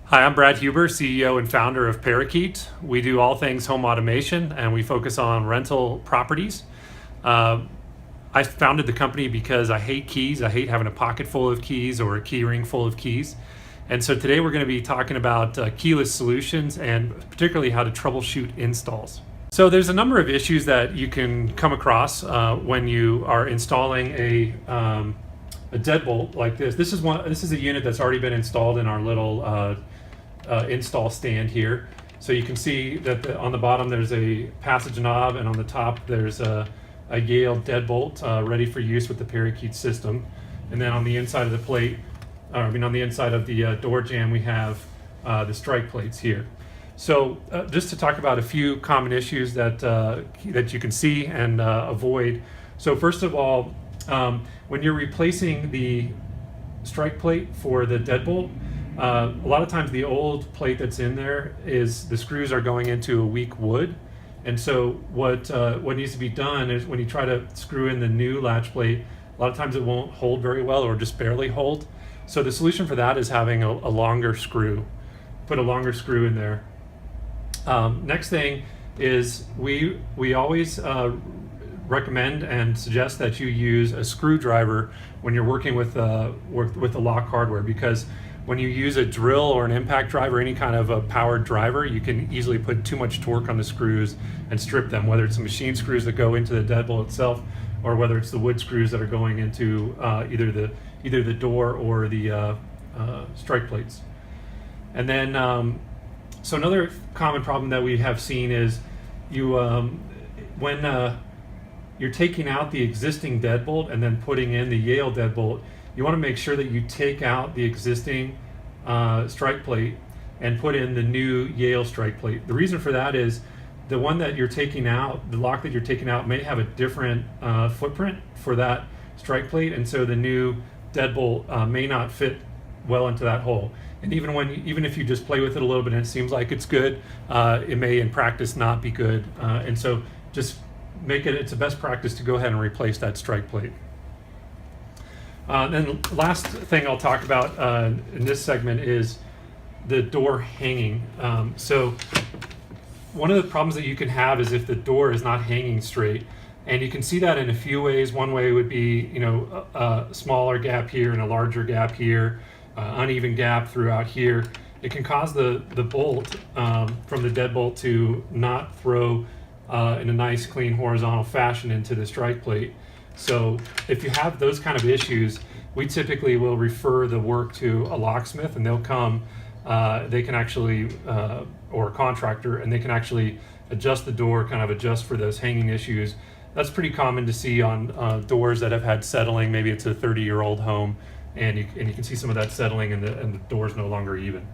Hi, I'm Brad Huber, CEO and founder of Parakeet. We do all things home automation and we focus on rental properties. I founded the company because I hate keys. I hate having a pocket full of keys or a key ring full of keys. And so today we're going to be talking about keyless solutions and particularly how to troubleshoot installs. So there's a number of issues that you can come across when you are installing a deadbolt like this. This is a unit that's already been installed in our little install stand here. So you can see that on the bottom there's a passage knob, and on the top there's a Yale deadbolt ready for use with the Parakeet system. And then on the inside of the plate, on the inside of the door jamb, we have the strike plates here. So just to talk about a few common issues that you can see and avoid. So first of all, when you're replacing the strike plate for the deadbolt, a lot of times the old plate that's in there is the screws are going into a weak wood. And so what needs to be done is when you try to screw in the new latch plate, a lot of times it won't hold very well or just barely hold. So the solution for that is having a longer screw. Put a longer screw in there. Next thing is we always recommend and suggest that you use a screwdriver when you're working with the lock hardware, because when you use a drill or an impact driver, any kind of a powered driver, you can easily put too much torque on the screws and strip them, whether it's the machine screws that go into the deadbolt itself or whether it's the wood screws that are going into either the door or the strike plates. And then so another common problem that we have seen is when you're taking out the existing deadbolt and then putting in the Yale deadbolt, you want to make sure that you take out the existing strike plate and put in the new Yale strike plate. The reason for that is the one that you're taking out, the lock that you're taking out, may have a different footprint for that strike plate, and so the new deadbolt may not fit well into that hole. And even if you just play with it a little bit and it seems like it's good, it may in practice not be good. And so just it's a best practice to go ahead and replace that strike plate. Then the last thing I'll talk about in this segment is the door hanging. So one of the problems that you can have is if the door is not hanging straight, and you can see that in a few ways. One way would be a smaller gap here and a larger gap here, uneven gap throughout here. It can cause the bolt from the deadbolt to not throw in a nice clean horizontal fashion into the strike plate. So if you have those kind of issues, we typically will refer the work to a locksmith, and they'll come, they can actually, or a contractor, and they can actually adjust the door, kind of adjust for those hanging issues. That's pretty common to see on doors that have had settling. Maybe it's a 30-year-old home, and you can see some of that settling, and the door's no longer even.